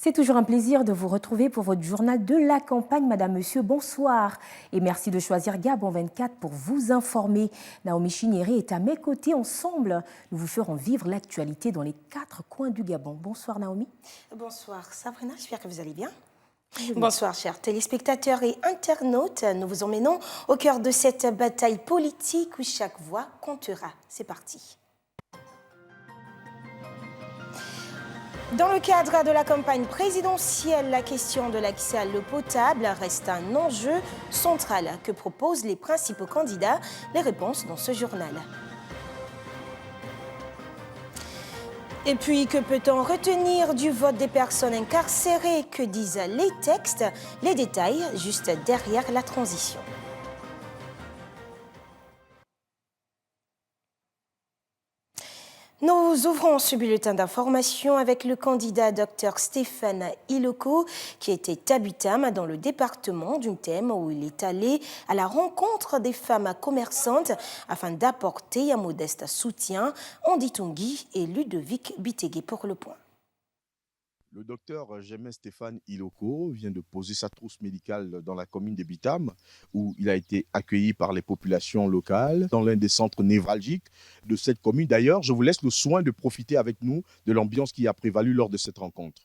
C'est toujours un plaisir de vous retrouver pour votre journal de la campagne. Madame, Monsieur, bonsoir. Et merci de choisir Gabon 24 pour vous informer. Naomi Chinyeri est à mes côtés. Ensemble, nous vous ferons vivre l'actualité dans les 4 coins du Gabon. Bonsoir Naomi. Bonsoir Sabrina, j'espère que vous allez bien. Bonsoir chers téléspectateurs et internautes. Nous vous emmenons au cœur de cette bataille politique où chaque voix comptera. C'est parti. Dans le cadre de la campagne présidentielle, la question de l'accès à l'eau potable reste un enjeu central que proposent les principaux candidats. Les réponses dans ce journal. Et puis, que peut-on retenir du vote des personnes incarcérées? Que disent les textes? Les détails juste derrière la transition. Nous ouvrons ce bulletin d'information avec le candidat Dr Stéphane Iloko qui était à Butam dans le département du Thème où il est allé à la rencontre des femmes commerçantes afin d'apporter un modeste soutien. Andy Tungui et Ludovic Bitegué pour le point. Le docteur Germain Stéphane Iloko vient de poser sa trousse médicale dans la commune de Bitam, où il a été accueilli par les populations locales, dans l'un des centres névralgiques de cette commune. D'ailleurs, je vous laisse le soin de profiter avec nous de l'ambiance qui a prévalu lors de cette rencontre.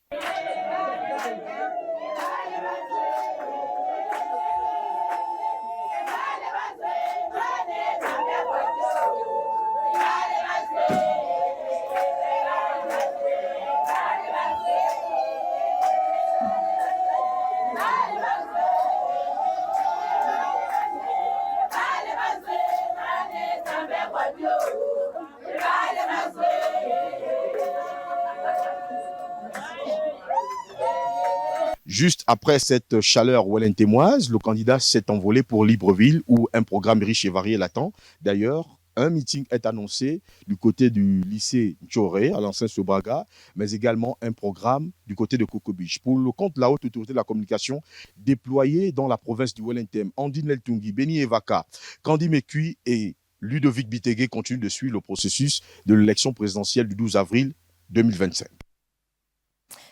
Juste après cette chaleur wellentémoise, le candidat s'est envolé pour Libreville où un programme riche et varié l'attend. D'ailleurs, un meeting est annoncé du côté du lycée Tchoré à l'ancien Sobraga, mais également un programme du côté de Kokobich. Pour le compte de la haute autorité de la communication déployée dans la province du Wellentem, Andine Eltungi, Beni Evaka, Kandi Mekui et Ludovic Bitegué continuent de suivre le processus de l'élection présidentielle du 12 avril 2025.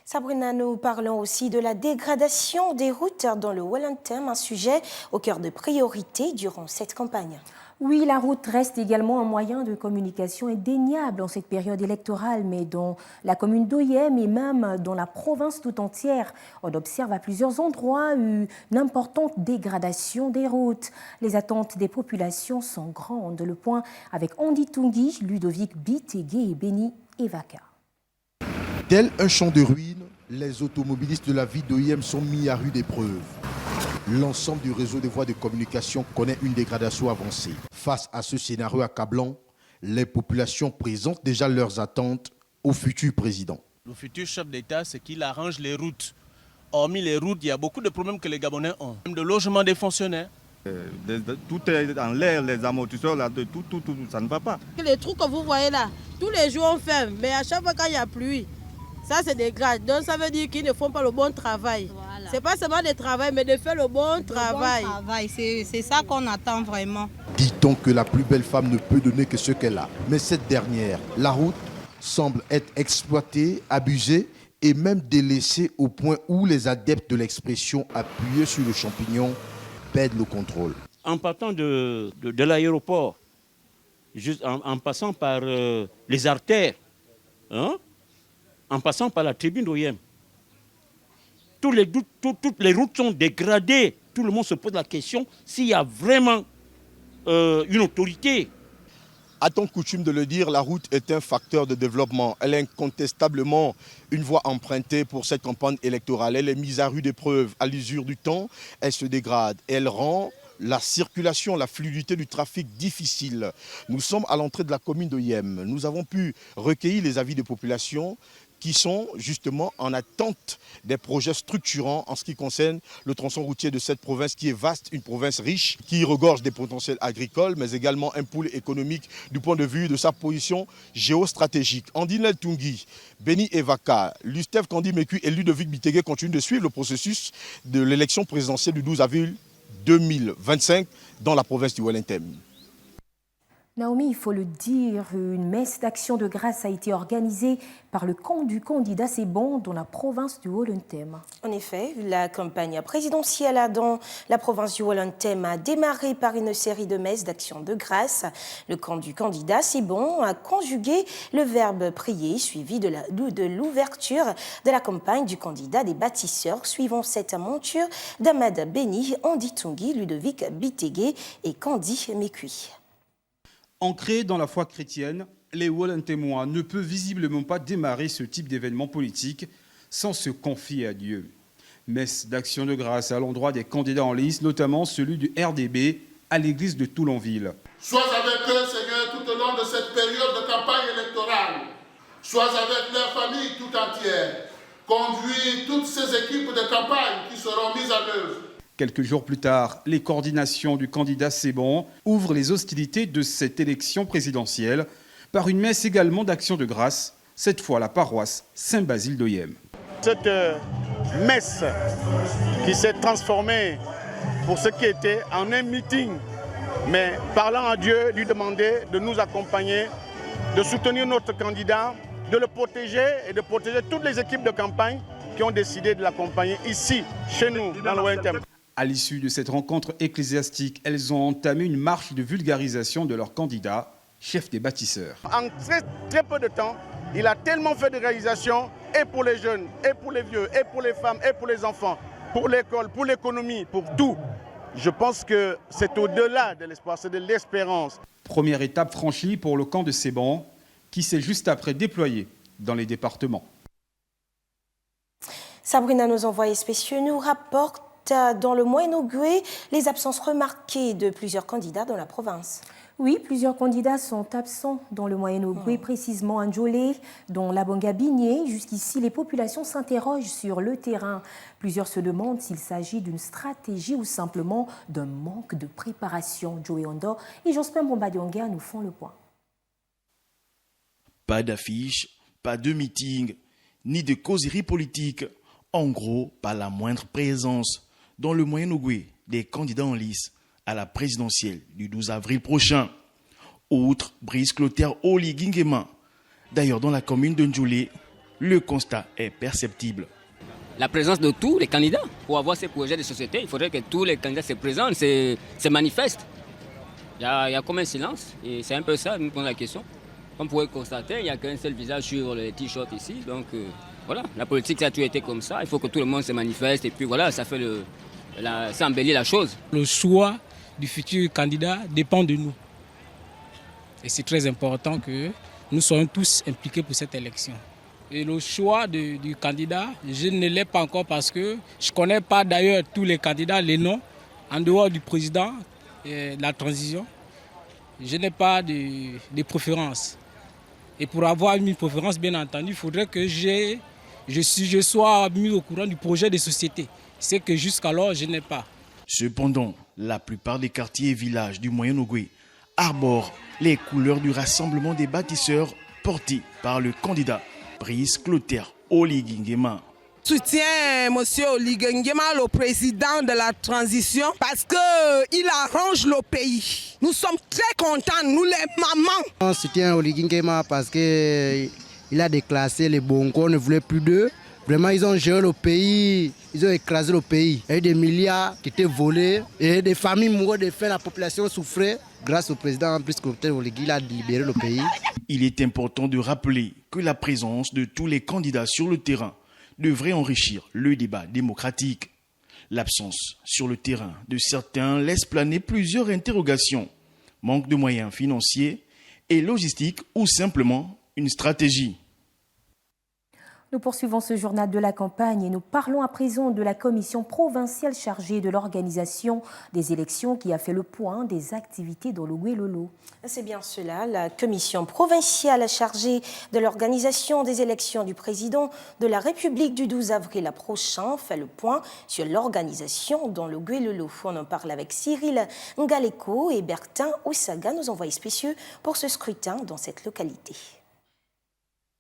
Sabrina, nous parlons aussi de la dégradation des routes dans le Wellentem, un sujet au cœur de priorité durant cette campagne. Oui, la route reste également un moyen de communication indéniable en cette période électorale, mais dans la commune d'Oyem et même dans la province tout entière, on observe à plusieurs endroits une importante dégradation des routes. Les attentes des populations sont grandes. Le point avec Andy Tungui, Ludovic Bitegué et Beni Evaka. Tel un champ de ruines, les automobilistes de la ville d'Oyem sont mis à rude épreuve. L'ensemble du réseau de voies de communication connaît une dégradation avancée. Face à ce scénario accablant, les populations présentent déjà leurs attentes au futur président. Le futur chef d'État, c'est qu'il arrange les routes. Hormis les routes, il y a beaucoup de problèmes que les Gabonais ont. Même de logement des fonctionnaires. Tout est en l'air, les amortisseurs, là, tout, ça ne va pas. Les trous que vous voyez là, tous les jours on ferme, mais à chaque fois quand il y a pluie, ça se dégrade. Donc ça veut dire qu'ils ne font pas le bon travail. Voilà. C'est pas seulement de travail, mais de faire le bon travail. C'est ça qu'on attend vraiment. Dit-on que la plus belle femme ne peut donner que ce qu'elle a. Mais cette dernière, la route, semble être exploitée, abusée et même délaissée au point où les adeptes de l'expression appuyés sur le champignon perdent le contrôle. En partant de l'aéroport, en passant par les artères, en passant par la tribune d'Oyem, toutes les routes sont dégradées. Tout le monde se pose la question s'il y a vraiment une autorité. A-t-on coutume de le dire, la route est un facteur de développement. Elle est incontestablement une voie empruntée pour cette campagne électorale. Elle est mise à rude épreuve à l'usure du temps. Elle se dégrade. Elle rend la circulation, la fluidité du trafic difficile. Nous sommes à l'entrée de la commune d'Oyem. Nous avons pu recueillir les avis des populations qui sont justement en attente des projets structurants en ce qui concerne le tronçon routier de cette province qui est vaste, une province riche, qui regorge des potentiels agricoles, mais également un pôle économique du point de vue de sa position géostratégique. Andine Eltungi, Beni Evaka, Lustef Kandi Mekui et Ludovic Bitegué continuent de suivre le processus de l'élection présidentielle du 12 avril 2025 dans la province du Wellentem. Naomi, il faut le dire, une messe d'action de grâce a été organisée par le camp du candidat C'est Bon dans la province du Haut-Lentem. En effet, la campagne présidentielle dans la province du Haut-Lentem a démarré par une série de messes d'action de grâce. Le camp du candidat C'est Bon a conjugué le verbe prier, suivi de l'ouverture de la campagne du candidat des bâtisseurs, suivant cette monture d'Amad Beni, Andy Tungi, Ludovic Bitegué et Candy Mekui. Ancrés dans la foi chrétienne, les Haut-Lentemois ne peuvent visiblement pas démarrer ce type d'événement politique sans se confier à Dieu. Messe d'action de grâce à l'endroit des candidats en lice, notamment celui du RDB à l'église de Toulonville. Sois avec eux, Seigneur, tout au long de cette période de campagne électorale. Sois avec leur famille tout entière. Conduis toutes ces équipes de campagne qui seront mises en œuvre. Quelques jours plus tard, les coordinations du candidat C'est Bon ouvrent les hostilités de cette élection présidentielle par une messe également d'action de grâce, cette fois à la paroisse Saint-Basile d'Oyem. Cette messe qui s'est transformée pour ce qui était en un meeting, mais parlant à Dieu, lui demander de nous accompagner, de soutenir notre candidat, de le protéger et de protéger toutes les équipes de campagne qui ont décidé de l'accompagner ici, chez nous, dans le Haut-Lentem. À l'issue de cette rencontre ecclésiastique, elles ont entamé une marche de vulgarisation de leur candidat, chef des bâtisseurs. En très peu de temps, il a tellement fait de réalisations, et pour les jeunes, et pour les vieux, et pour les femmes, et pour les enfants, pour l'école, pour l'économie, pour tout. Je pense que c'est au-delà de l'espoir, c'est de l'espérance. Première étape franchie pour le camp de C'est Bon, qui s'est juste après déployé dans les départements. Sabrina, nos envoyés spéciaux nous rapportent dans le Moyen-Ogooué les absences remarquées de plusieurs candidats dans la province. Oui, plusieurs candidats sont absents dans le Moyen-Ogooué, précisément à Ndjolé, dont la Banga-Bigné. Jusqu'ici, les populations s'interrogent sur le terrain. Plusieurs se demandent s'il s'agit d'une stratégie ou simplement d'un manque de préparation. Joey Ondo et Jospin Bombadionga nous font le point. Pas d'affiches, pas de meeting, ni de causerie politique. En gros, pas la moindre présence dans le Moyen-Ogooué des candidats en lice à la présidentielle du 12 avril prochain. Outre Brice Clotaire Oli Guinguema. D'ailleurs, dans la commune de Ndjolé, le constat est perceptible. La présence de tous les candidats. Pour avoir ces projets de société, il faudrait que tous les candidats se présentent, se manifestent. Il y a comme un silence, et c'est un peu ça, nous posons la question. Comme vous pouvez constater, il n'y a qu'un seul visage sur les t-shirts ici, donc voilà, la politique ça a toujours été comme ça, il faut que tout le monde se manifeste, et puis voilà, ça fait ça embellit la chose. Le choix du futur candidat dépend de nous. Et c'est très important que nous soyons tous impliqués pour cette élection. Et le choix du candidat, je ne l'ai pas encore parce que je ne connais pas d'ailleurs tous les candidats, les noms, en dehors du président et de la transition. Je n'ai pas de préférence. Et pour avoir une préférence, bien entendu, il faudrait que je sois mis au courant du projet de société. C'est que jusqu'alors, je n'ai pas. Cependant, la plupart des quartiers et villages du Moyen-Ogooué arborent les couleurs du rassemblement des bâtisseurs portés par le candidat Brice Clotaire Oli Guinguema. Soutiens M. Oli Guinguema, le président de la transition, parce qu'il arrange le pays. Nous sommes très contents, nous les mamans. On soutient Oli Guinguema parce qu'il a déclassé les Bongo, on ne voulait plus d'eux. Vraiment, ils ont géré le pays, ils ont écrasé le pays. Il y a eu des milliards qui étaient volés et des familles mouraient de faim, la population souffrait. Grâce au président Brice Clotaire Oli Guinguema, il a libéré le pays. Il est important de rappeler que la présence de tous les candidats sur le terrain devrait enrichir le débat démocratique. L'absence sur le terrain de certains laisse planer plusieurs interrogations. Manque de moyens financiers et logistiques ou simplement une stratégie. Nous poursuivons ce journal de la campagne et nous parlons à présent de la commission provinciale chargée de l'organisation des élections qui a fait le point des activités dans l'Ogooué-Lolo. C'est bien cela, la commission provinciale chargée de l'organisation des élections du président de la République du 12 avril prochain fait le point sur l'organisation dans l'Ogooué-Lolo. On en parle avec Cyril Ngaleko et Bertin Oussaga, nos envoyés spéciaux pour ce scrutin dans cette localité.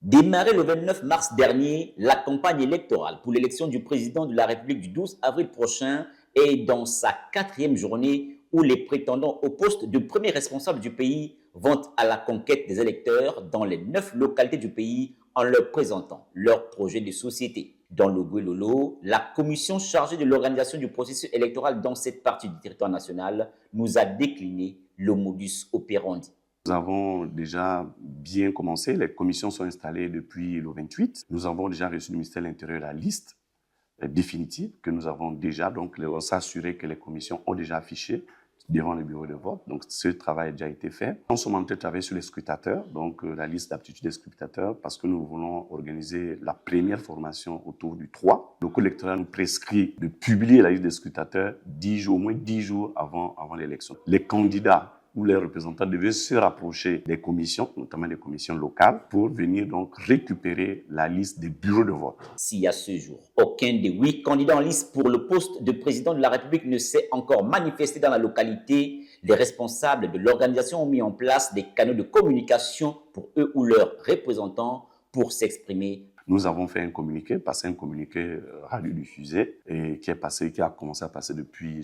Démarré le 29 mars dernier, la campagne électorale pour l'élection du président de la République du 12 avril prochain est dans sa 4e journée où les prétendants au poste de premier responsable du pays vont à la conquête des électeurs dans les 9 localités du pays en leur présentant leur projet de société. Dans le Guélolo, la commission chargée de l'organisation du processus électoral dans cette partie du territoire national nous a décliné le modus operandi. Nous avons déjà bien commencé, les commissions sont installées depuis le 28. Nous avons déjà reçu du ministère de l'Intérieur la liste définitive que nous avons déjà, donc on s'est assuré que les commissions ont déjà affiché devant le bureau de vote. Donc ce travail a déjà été fait. Nous sommes en train de travailler sur les scrutateurs, donc la liste d'aptitude des scrutateurs, parce que nous voulons organiser la première formation autour du 3. Le code électoral nous prescrit de publier la liste des scrutateurs au moins 10 jours avant l'élection. Les candidats où les représentants devaient se rapprocher des commissions, notamment des commissions locales, pour venir donc récupérer la liste des bureaux de vote. Si à ce jour, aucun des 8 candidats en liste pour le poste de président de la République ne s'est encore manifesté dans la localité, les responsables de l'organisation ont mis en place des canaux de communication pour eux ou leurs représentants pour s'exprimer. Nous avons fait un communiqué, passé un communiqué radiodiffusé et qui a commencé à passer depuis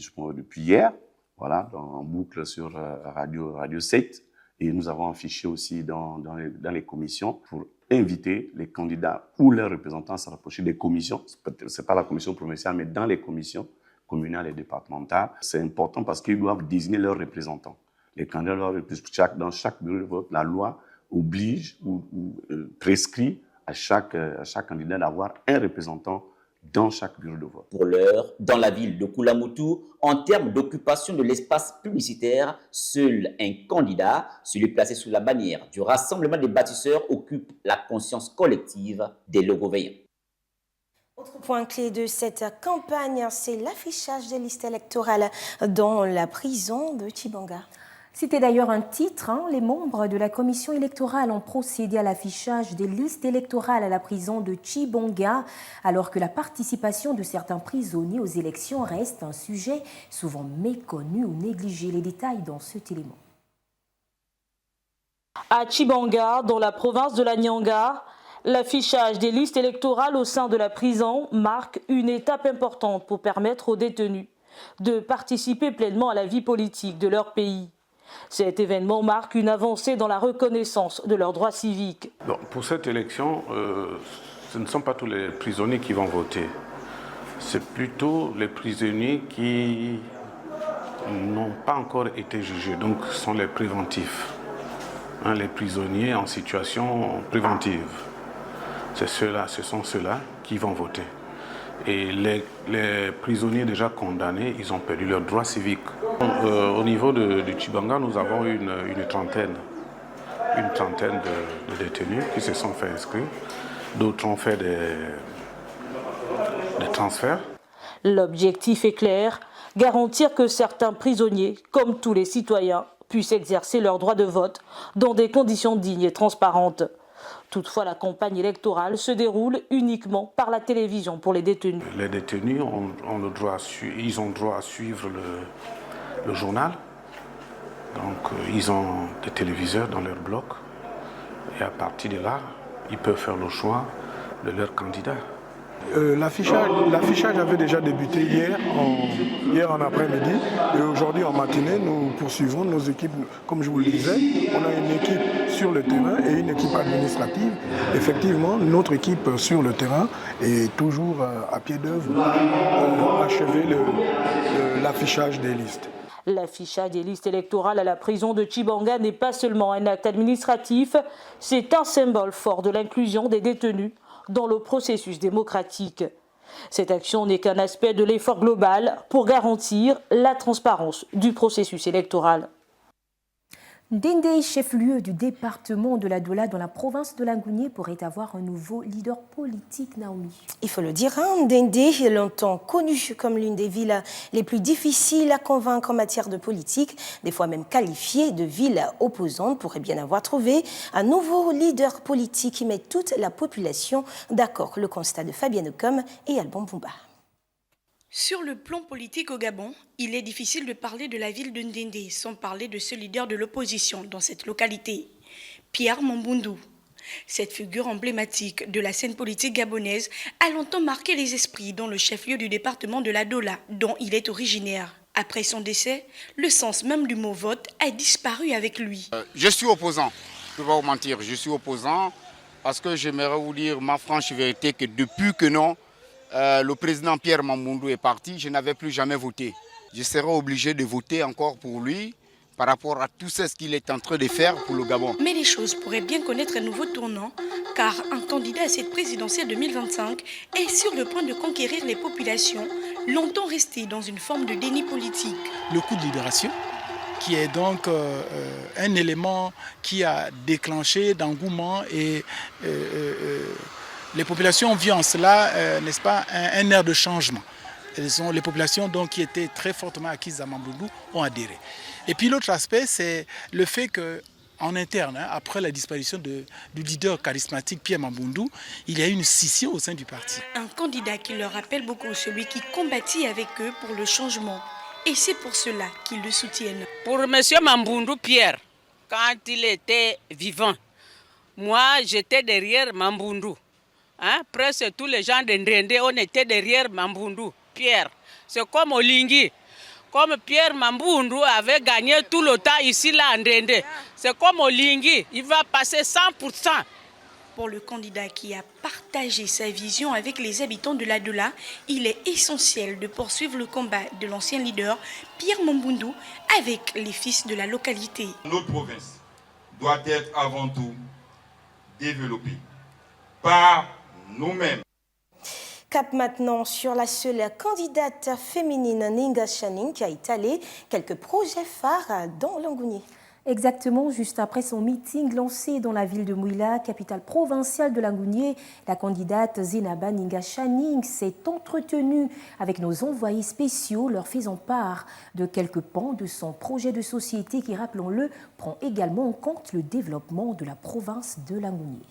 hier. Voilà, en boucle sur Radio 7. Et nous avons affiché aussi dans les commissions pour inviter les candidats ou leurs représentants à se rapprocher des commissions. Ce n'est pas la commission provinciale, mais dans les commissions communales et départementales. C'est important parce qu'ils doivent désigner leurs représentants. Les candidats doivent, dans chaque bureau de vote, la loi oblige ou prescrit à chaque candidat d'avoir un représentant dans chaque bureau de vote. Pour l'heure, dans la ville de Koulamoutou, en termes d'occupation de l'espace publicitaire, seul un candidat, celui placé sous la bannière du Rassemblement des bâtisseurs, occupe la conscience collective des Logovéens. Autre point clé de cette campagne, c'est l'affichage des listes électorales dans la prison de Tchibanga. C'était d'ailleurs un titre. Les membres de la commission électorale ont procédé à l'affichage des listes électorales à la prison de Tchibanga, alors que la participation de certains prisonniers aux élections reste un sujet souvent méconnu ou négligé. Les détails dans cet élément. À Tchibanga, dans la province de la Nyanga, l'affichage des listes électorales au sein de la prison marque une étape importante pour permettre aux détenus de participer pleinement à la vie politique de leur pays. Cet événement marque une avancée dans la reconnaissance de leurs droits civiques. Pour cette élection, ce ne sont pas tous les prisonniers qui vont voter. C'est plutôt les prisonniers qui n'ont pas encore été jugés, donc ce sont les préventifs. Les prisonniers en situation préventive. Ce sont ceux-là qui vont voter. Et les prisonniers déjà condamnés, ils ont perdu leurs droits civiques. Au niveau de Tchibanga, nous avons une trentaine de détenus qui se sont fait inscrire. D'autres ont fait des transferts. L'objectif est clair, garantir que certains prisonniers, comme tous les citoyens, puissent exercer leur droit de vote dans des conditions dignes et transparentes. Toutefois, la campagne électorale se déroule uniquement par la télévision pour les détenus. Les détenus ont le droit à suivre le journal. Donc, ils ont des téléviseurs dans leur bloc. Et à partir de là, ils peuvent faire le choix de leur candidat. L'affichage avait déjà débuté hier en après-midi et aujourd'hui en matinée, nous poursuivons nos équipes. Comme je vous le disais, on a une équipe sur le terrain et une équipe administrative. Effectivement, notre équipe sur le terrain est toujours à pied d'œuvre pour achever l'affichage des listes. L'affichage des listes électorales à la prison de Tchibanga n'est pas seulement un acte administratif, c'est un symbole fort de l'inclusion des détenus dans le processus démocratique. Cette action n'est qu'un aspect de l'effort global pour garantir la transparence du processus électoral. Ndendé, chef-lieu du département de la Dola dans la province de Langounié, pourrait avoir un nouveau leader politique, Naomi. Il faut le dire, Ndendé est longtemps connu comme l'une des villes les plus difficiles à convaincre en matière de politique, des fois même qualifiée de ville opposante, pourrait bien avoir trouvé un nouveau leader politique qui met toute la population d'accord. Le constat de Fabienne Ocom et Alban Boumba. Sur le plan politique au Gabon, il est difficile de parler de la ville de Ndendé sans parler de ce leader de l'opposition dans cette localité, Pierre Mamboundou. Cette figure emblématique de la scène politique gabonaise a longtemps marqué les esprits dans le chef-lieu du département de la Dola, dont il est originaire. Après son décès, le sens même du mot vote a disparu avec lui. Je suis opposant, je ne vais pas vous mentir, je suis opposant parce que j'aimerais vous dire ma franche vérité que depuis que le président Pierre Mamboundou est parti, je n'avais plus jamais voté. Je serai obligé de voter encore pour lui par rapport à tout ce qu'il est en train de faire pour le Gabon. Mais les choses pourraient bien connaître un nouveau tournant, car un candidat à cette présidentielle 2025 est sur le point de conquérir les populations, longtemps restées dans une forme de déni politique. Le coup de libération, qui est donc un élément qui a déclenché d'engouement et les populations ont vu en cela, n'est-ce pas, un air de changement. Les populations donc, qui étaient très fortement acquises à Mamboundou ont adhéré. Et puis l'autre aspect, c'est le fait qu'en interne, après la disparition du leader charismatique Pierre Mamboundou, il y a eu une scission au sein du parti. Un candidat qui leur rappelle beaucoup celui qui combattit avec eux pour le changement. Et c'est pour cela qu'ils le soutiennent. Pour M. Mamboundou Pierre, quand il était vivant, moi j'étais derrière Mamboundou. Presque tous les gens de Ndende, on était derrière Mamboundou Pierre. C'est comme Olingui. Comme Pierre Mamboundou avait gagné tout le temps ici là en Ndende. C'est comme Olingui, il va passer 100%. Pour le candidat qui a partagé sa vision avec les habitants de l'Adoula, il est essentiel de poursuivre le combat de l'ancien leader Pierre Mamboundou avec les fils de la localité. Notre province doit être avant tout développée par nous-mêmes. Cap maintenant sur la seule candidate féminine Ninga Channing qui a étalé quelques projets phares dans Langounié. Exactement, juste après son meeting lancé dans la ville de Mouila, capitale provinciale de Langounié, la candidate Zenaba Ninga Channing s'est entretenue avec nos envoyés spéciaux, leur faisant part de quelques pans de son projet de société qui, rappelons-le, prend également en compte le développement de la province de Langounié.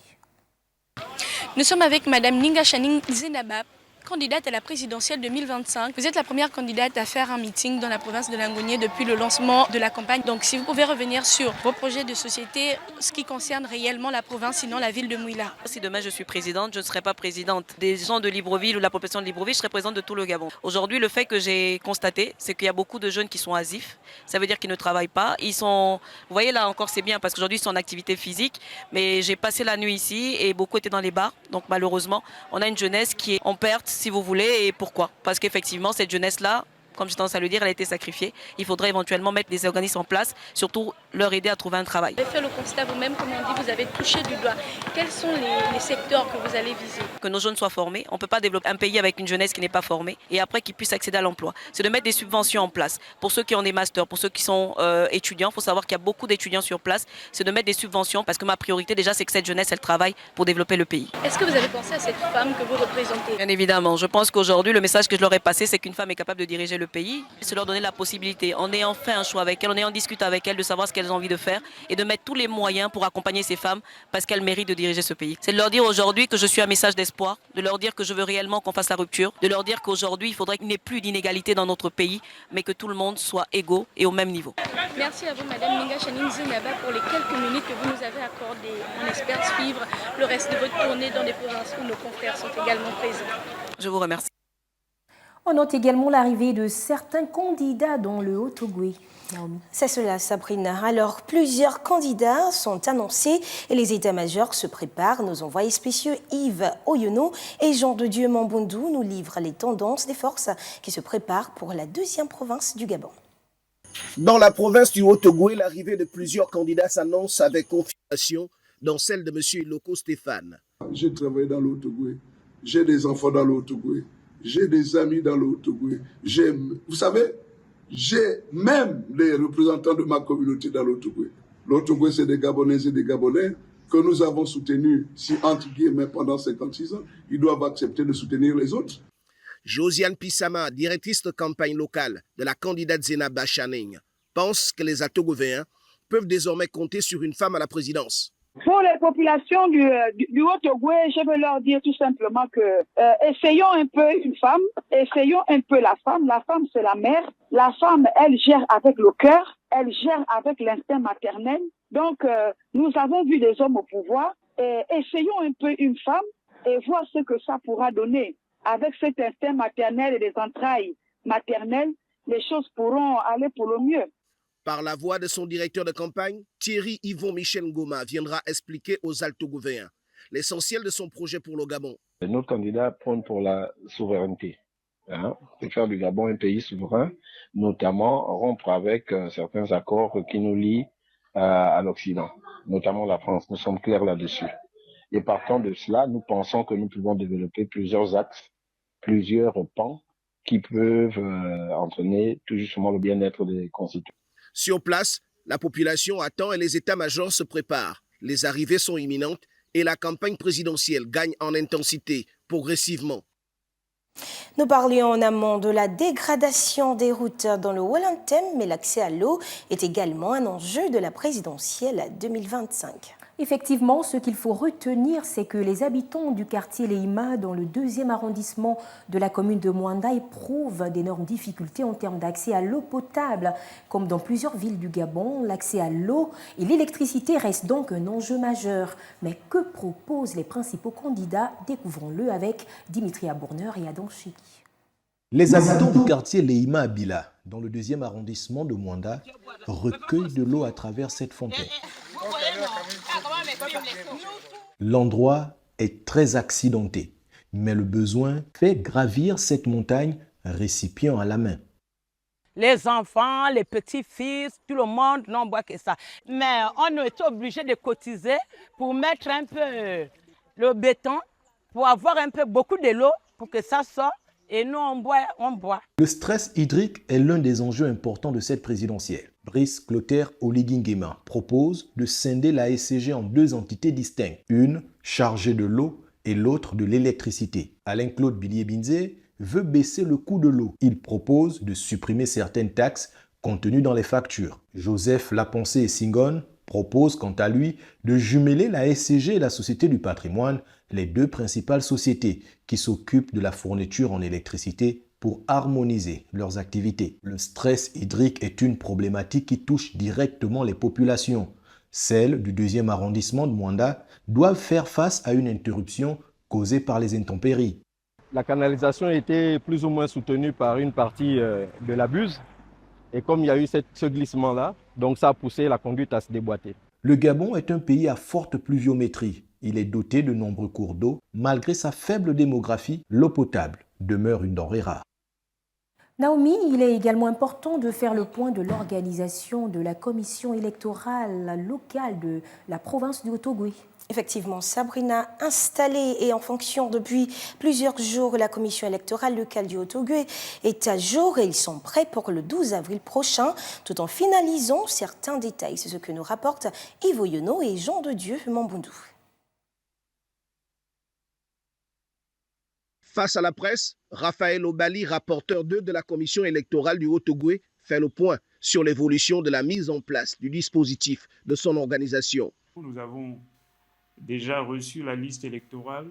Nous sommes avec Madame Ninga Channing Zenaba, candidate à la présidentielle 2025. Vous êtes la première candidate à faire un meeting dans la province de Langounié depuis le lancement de la campagne. Donc si vous pouvez revenir sur vos projets de société, ce qui concerne réellement la province, sinon la ville de Mouila. Si demain je suis présidente, je ne serai pas présidente des gens de Libreville ou de la population de Libreville, je serai présidente de tout le Gabon. Aujourd'hui, le fait que j'ai constaté, c'est qu'il y a beaucoup de jeunes qui sont asifs. Ça veut dire qu'ils ne travaillent pas. Ils sont, vous voyez là encore c'est bien parce qu'aujourd'hui ils sont en activité physique, mais j'ai passé la nuit ici et beaucoup étaient dans les bars. Donc malheureusement, on a une jeunesse qui est en perte, si vous voulez. Et pourquoi? Parce qu'effectivement, cette jeunesse-là, comme j'ai tendance à le dire, elle a été sacrifiée. Il faudrait éventuellement mettre des organismes en place, surtout leur aider à trouver un travail. Vous avez fait le constat vous-même, comme on dit, vous avez touché du doigt. Quels sont les secteurs que vous allez viser? Que nos jeunes soient formés. On ne peut pas développer un pays avec une jeunesse qui n'est pas formée et après qui puisse accéder à l'emploi. C'est de mettre des subventions en place. Pour ceux qui ont des masters, pour ceux qui sont étudiants, il faut savoir qu'il y a beaucoup d'étudiants sur place. C'est de mettre des subventions parce que ma priorité déjà, c'est que cette jeunesse, elle travaille pour développer le pays. Est-ce que vous avez pensé à cette femme que vous représentez? Bien évidemment. Je pense qu'aujourd'hui, le message que je leur ai passé, c'est qu'une femme est capable de diriger le pays. C'est leur donner la possibilité, en ayant fait un choix avec elle, en ayant discuté avec elle, de savoir ce qu'elles ont envie de faire et de mettre tous les moyens pour accompagner ces femmes parce qu'elles méritent de diriger ce pays. C'est de leur dire aujourd'hui que je suis un message d'espoir, de leur dire que je veux réellement qu'on fasse la rupture, de leur dire qu'aujourd'hui, il faudrait qu'il n'y ait plus d'inégalité dans notre pays, mais que tout le monde soit égaux et au même niveau. Merci à vous, Madame Ninga Channing Zenaba, pour les quelques minutes que vous nous avez accordées. On espère suivre le reste de votre tournée dans des provinces où nos confrères sont également présents. Je vous remercie. On note également l'arrivée de certains candidats dans le Haut-Ogooué. C'est cela, Sabrina. Alors, plusieurs candidats sont annoncés et les états-majors se préparent. Nos envoyés spéciaux Yves Oyono et Jean de Dieu Mamboundou nous livrent les tendances des forces qui se préparent pour la deuxième province du Gabon. Dans la province du Haut-Ogooué, l'arrivée de plusieurs candidats s'annonce avec confirmation dans celle de M. Iloko Stéphane. J'ai travaillé dans le Haut-Ogooué. J'ai des enfants dans le Haut-Ogooué. J'ai des amis dans le Haut-Ogooué. Vous savez, j'ai même les représentants de ma communauté dans le Haut-Ogooué. Le Haut-Ogooué, c'est des Gabonaises et des Gabonais que nous avons soutenus, si entre guillemets, pendant 56 ans. Ils doivent accepter de soutenir les autres. Josiane Pissama, directrice de campagne locale de la candidate Zenaba Channing, pense que les Haut-Ogoouéens peuvent désormais compter sur une femme à la présidence. Pour les populations du Haut-Ogooué, je veux leur dire tout simplement que essayons un peu une femme, essayons un peu la femme. La femme, c'est la mère. La femme, elle gère avec le cœur, elle gère avec l'instinct maternel. Donc, nous avons vu des hommes au pouvoir. Et essayons un peu une femme et voir ce que ça pourra donner. Avec cet instinct maternel et des entrailles maternelles, les choses pourront aller pour le mieux. Par la voix de son directeur de campagne, Thierry Yvon Michel Ngoma viendra expliquer aux Altogovéens l'essentiel de son projet pour le Gabon. Notre candidat prône pour la souveraineté, de faire du Gabon un pays souverain, notamment rompre avec certains accords qui nous lient à l'Occident, notamment la France. Nous sommes clairs là-dessus. Et partant de cela, nous pensons que nous pouvons développer plusieurs axes, plusieurs pans qui peuvent entraîner tout justement le bien-être des concitoyens. Sur place, la population attend et les états-majors se préparent. Les arrivées sont imminentes et la campagne présidentielle gagne en intensité progressivement. Nous parlions en amont de la dégradation des routes dans le Wellington, mais l'accès à l'eau est également un enjeu de la présidentielle 2025. Effectivement, ce qu'il faut retenir, c'est que les habitants du quartier Leïma, dans le 2e arrondissement de la commune de Mwanda, éprouvent d'énormes difficultés en termes d'accès à l'eau potable. Comme dans plusieurs villes du Gabon, l'accès à l'eau et l'électricité restent donc un enjeu majeur. Mais que proposent les principaux candidats? Découvrons-le avec Dimitri Abourneur et Adam Chiki. Les habitants du quartier Leïma à Bila, dans le 2e arrondissement de Mwanda, recueillent de l'eau à travers cette fontaine. L'endroit est très accidenté, mais le besoin fait gravir cette montagne, récipient à la main. Les enfants, les petits-fils, tout le monde n'en boit que ça. Mais on est obligé de cotiser pour mettre un peu le béton, pour avoir un peu beaucoup de l'eau, pour que ça sorte. Et nous, on boit. Le stress hydrique est l'un des enjeux importants de cette présidentielle. Brice Clotaire Oligui-Nguema propose de scinder la SCG en 2 entités distinctes, une chargée de l'eau et l'autre de l'électricité. Alain-Claude Billier-Binzé veut baisser le coût de l'eau. Il propose de supprimer certaines taxes contenues dans les factures. Joseph Lapensé et Singon propose quant à lui de jumeler la SCG et la Société du patrimoine, les 2 principales sociétés qui s'occupent de la fourniture en électricité pour harmoniser leurs activités. Le stress hydrique est une problématique qui touche directement les populations. Celles du 2e arrondissement de Mwanda doivent faire face à une interruption causée par les intempéries. La canalisation était plus ou moins soutenue par une partie de la Buse. Et comme il y a eu ce glissement-là, donc ça a poussé la conduite à se déboîter. Le Gabon est un pays à forte pluviométrie. Il est doté de nombreux cours d'eau. Malgré sa faible démographie, l'eau potable demeure une denrée rare. Naomi, il est également important de faire le point de l'organisation de la commission électorale locale de la province du Haut-Ogooué. Effectivement, Sabrina, installée et en fonction depuis plusieurs jours, la commission électorale locale du Haut-Ogooué est à jour et ils sont prêts pour le 12 avril prochain, tout en finalisant certains détails. C'est ce que nous rapportent Yves Oyono et Jean de Dieu Mamboundou. Face à la presse, Raphaël Obali, rapporteur 2 de la commission électorale du Haut-Ogooué, fait le point sur l'évolution de la mise en place du dispositif de son organisation. Nous avons déjà reçu la liste électorale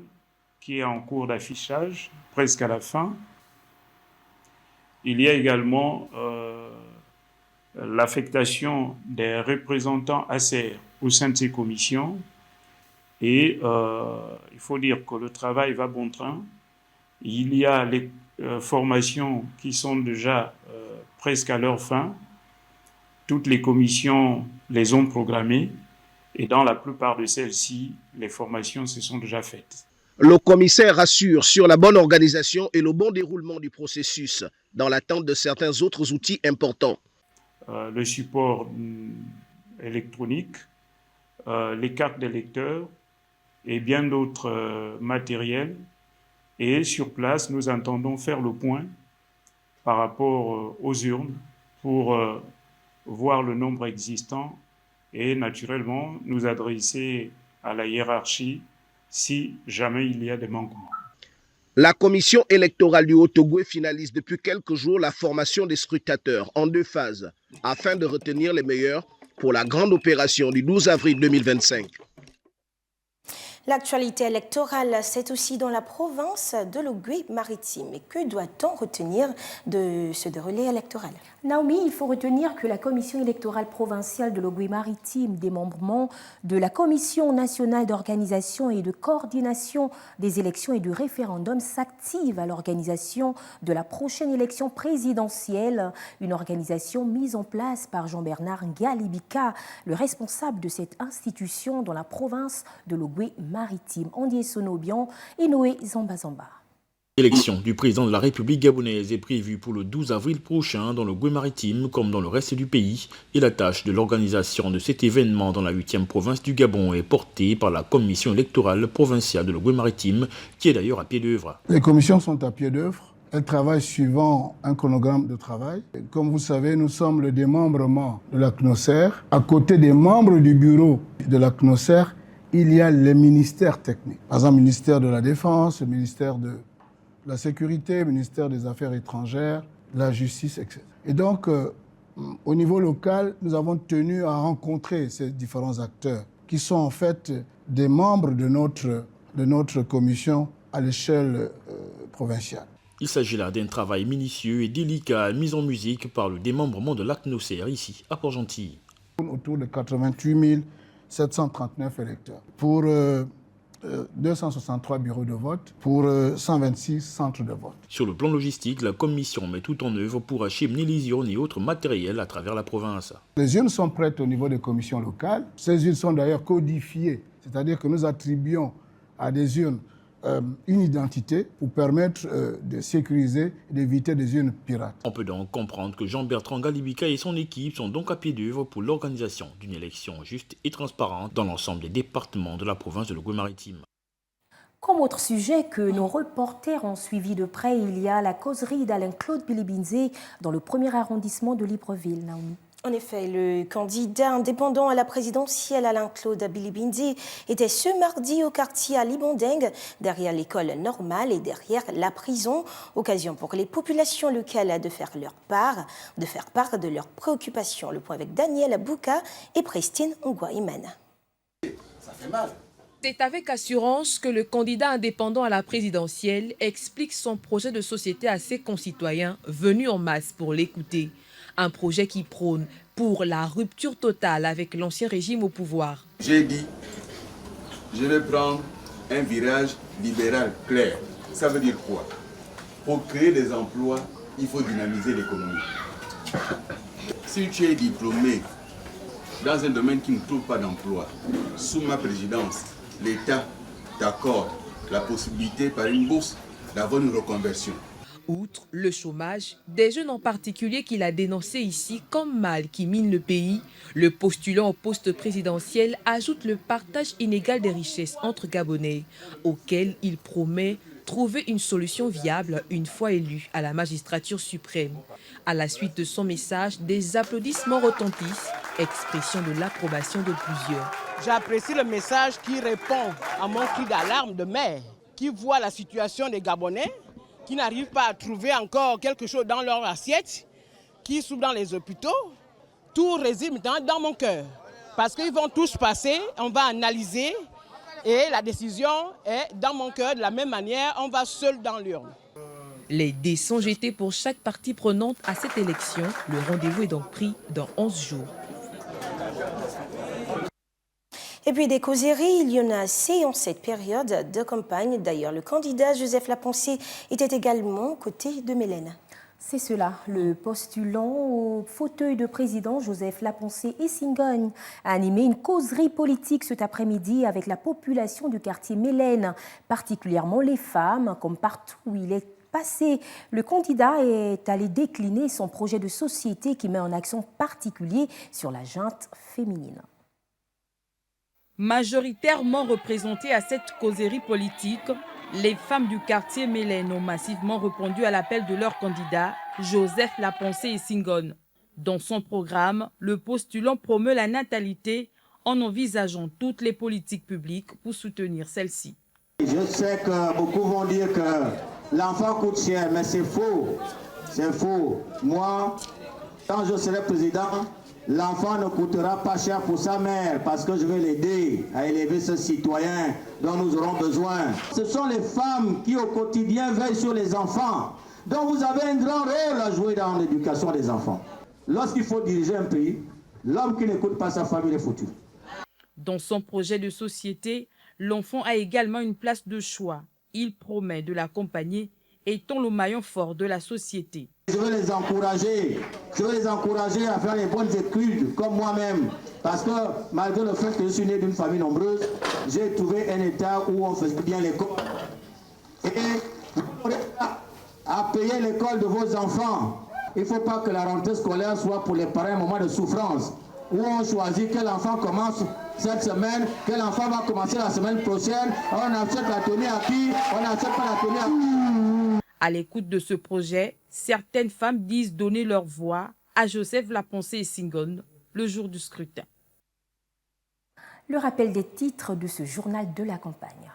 qui est en cours d'affichage, presque à la fin. Il y a également l'affectation des représentants ACR au sein de ces commissions. Et il faut dire que le travail va bon train. Il y a les formations qui sont déjà presque à leur fin. Toutes les commissions les ont programmées et dans la plupart de celles-ci, les formations se sont déjà faites. Le commissaire rassure sur la bonne organisation et le bon déroulement du processus dans l'attente de certains autres outils importants. Le support électronique, les cartes d'électeurs et bien d'autres matériels. Et sur place, nous entendons faire le point par rapport aux urnes pour voir le nombre existant et naturellement nous adresser à la hiérarchie si jamais il y a des manquements. La commission électorale du Haut-Ogooué finalise depuis quelques jours la formation des scrutateurs en 2 phases afin de retenir les meilleurs pour la grande opération du 12 avril 2025. L'actualité électorale, c'est aussi dans la province de l'Ogooué-Maritime. Et que doit-on retenir de ce déroulé électoral? Naomi, il faut retenir que la commission électorale provinciale de l'Ogooué-Maritime, démembrement de la Commission nationale d'organisation et de coordination des élections et du référendum, s'active à l'organisation de la prochaine élection présidentielle, une organisation mise en place par Jean-Bernard Ngalibika, le responsable de cette institution dans la province de l'Ogooué-Maritime. Andié Sonobian et Noé Zamba-Zamba. L'élection du président de la République gabonaise est prévue pour le 12 avril prochain dans le Ogooué-Maritime comme dans le reste du pays et la tâche de l'organisation de cet événement dans la 8e province du Gabon est portée par la commission électorale provinciale de l'Ogooué-Maritime qui est d'ailleurs à pied d'œuvre. Les commissions sont à pied d'œuvre. Elles travaillent suivant un chronogramme de travail. Comme vous savez, nous sommes le démembrement de la CNOSER. À côté des membres du bureau de la CNOSER, il y a les ministères techniques. Par exemple, le ministère de la Défense, le ministère de la Sécurité, le ministère des Affaires étrangères, la Justice, etc. Et donc, au niveau local, nous avons tenu à rencontrer ces différents acteurs qui sont en fait des membres de notre commission à l'échelle provinciale. Il s'agit là d'un travail minutieux et délicat mis en musique par le démembrement de l'ACNOSER ici, à Port-Gentil. Autour de 88 739 électeurs pour 263 bureaux de vote, pour 126 centres de vote. Sur le plan logistique, la commission met tout en œuvre pour acheminer les urnes et autres matériels à travers la province. Les urnes sont prêtes au niveau des commissions locales. Ces urnes sont d'ailleurs codifiées, c'est-à-dire que nous attribuons à des urnes une identité pour permettre de sécuriser et d'éviter des urnes pirates. On peut donc comprendre que Jean-Bertrand Ngalibika et son équipe sont donc à pied d'œuvre pour l'organisation d'une élection juste et transparente dans l'ensemble des départements de la province de l'Ogooué-Maritime. Comme autre sujet que nos reporters ont suivi de près, il y a la causerie d'Alain-Claude Bilibinze dans le 1er arrondissement de Libreville, Naomi. En effet, le candidat indépendant à la présidentielle Alain-Claude Bilibinze était ce mardi au quartier à Libondeng, derrière l'école normale et derrière la prison. Occasion pour les populations locales de faire part de leurs préoccupations. Le point avec Daniel Bouka et Prestine Ngouaïman. Ça fait mal. C'est avec assurance que le candidat indépendant à la présidentielle explique son projet de société à ses concitoyens venus en masse pour l'écouter. Un projet qui prône pour la rupture totale avec l'ancien régime au pouvoir. J'ai dit, je vais prendre un virage libéral clair. Ça veut dire quoi? Pour créer des emplois, il faut dynamiser l'économie. Si tu es diplômé dans un domaine qui ne trouve pas d'emploi, sous ma présidence, l'État t'accorde la possibilité par une bourse d'avoir une reconversion. Outre le chômage, des jeunes en particulier qu'il a dénoncé ici comme mal qui mine le pays, le postulant au poste présidentiel ajoute le partage inégal des richesses entre Gabonais, auquel il promet trouver une solution viable une fois élu à la magistrature suprême. À la suite de son message, des applaudissements retentissent, expression de l'approbation de plusieurs. J'apprécie le message qui répond à mon cri d'alarme de maire, qui voit la situation des Gabonais, qui n'arrivent pas à trouver encore quelque chose dans leur assiette, qui souffrent dans les hôpitaux. Tout réside maintenant dans mon cœur. Parce qu'ils vont tous passer, on va analyser et la décision est dans mon cœur. De la même manière, on va seul dans l'urne. Les dés sont jetés pour chaque partie prenante à cette élection. Le rendez-vous est donc pris dans 11 jours. Et puis des causeries, il y en a assez en cette période de campagne. D'ailleurs, le candidat Joseph Laponcé était également aux côtés de Mélène. C'est cela, le postulant au fauteuil de président Joseph Laponcé et Singogne a animé une causerie politique cet après-midi avec la population du quartier Mélène, particulièrement les femmes, comme partout où il est passé. Le candidat est allé décliner son projet de société qui met un accent particulier sur la junte féminine. Majoritairement représentées à cette causerie politique, les femmes du quartier Mélène ont massivement répondu à l'appel de leur candidat, Joseph Laponcé et Singogne. Dans son programme, le postulant promeut la natalité en envisageant toutes les politiques publiques pour soutenir celle-ci. Je sais que beaucoup vont dire que l'enfant coûte cher, mais c'est faux. C'est faux. Moi, quand je serai président, L'enfant ne coûtera pas cher pour sa mère parce que je vais l'aider à élever ce citoyen dont nous aurons besoin. Ce sont les femmes qui au quotidien veillent sur les enfants. Donc vous avez un grand rôle à jouer dans l'éducation des enfants. Lorsqu'il faut diriger un pays, l'homme qui n'écoute pas sa famille est foutu. Dans son projet de société, l'enfant a également une place de choix. Il promet de l'accompagner, étant le maillon fort de la société. Je veux les encourager à faire les bonnes études comme moi-même. Parce que malgré le fait que je suis né d'une famille nombreuse, j'ai trouvé un état où on faisait bien l'école. Et vous aurez à payer l'école de vos enfants. Il ne faut pas que la rentrée scolaire soit pour les parents un moment de souffrance, où on choisit quel enfant commence cette semaine, quel enfant va commencer la semaine prochaine, on achète la tenue à qui, on n'achète pas la tenue à qui. À l'écoute de ce projet, certaines femmes disent donner leur voix à Joseph Lapensée et Singone le jour du scrutin. Le rappel des titres de ce journal de la campagne.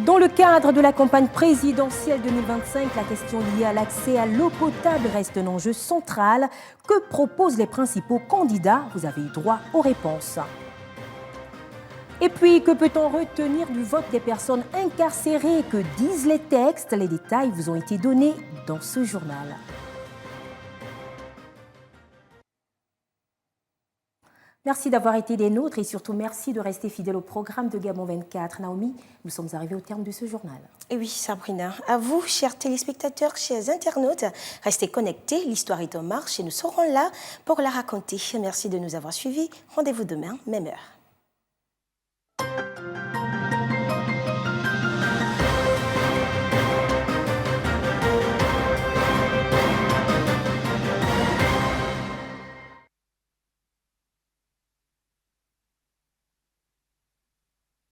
Dans le cadre de la campagne présidentielle 2025, la question liée à l'accès à l'eau potable reste un enjeu central. Que proposent les principaux candidats? Vous avez eu droit aux réponses. Et puis, que peut-on retenir du vote des personnes incarcérées? Que disent les textes? Les détails vous ont été donnés dans ce journal. Merci d'avoir été des nôtres et surtout merci de rester fidèle au programme de Gabon 24. Naomi, nous sommes arrivés au terme de ce journal. Et oui, Sabrina, à vous, chers téléspectateurs, chers internautes, restez connectés, l'histoire est en marche et nous serons là pour la raconter. Merci de nous avoir suivis. Rendez-vous demain, même heure.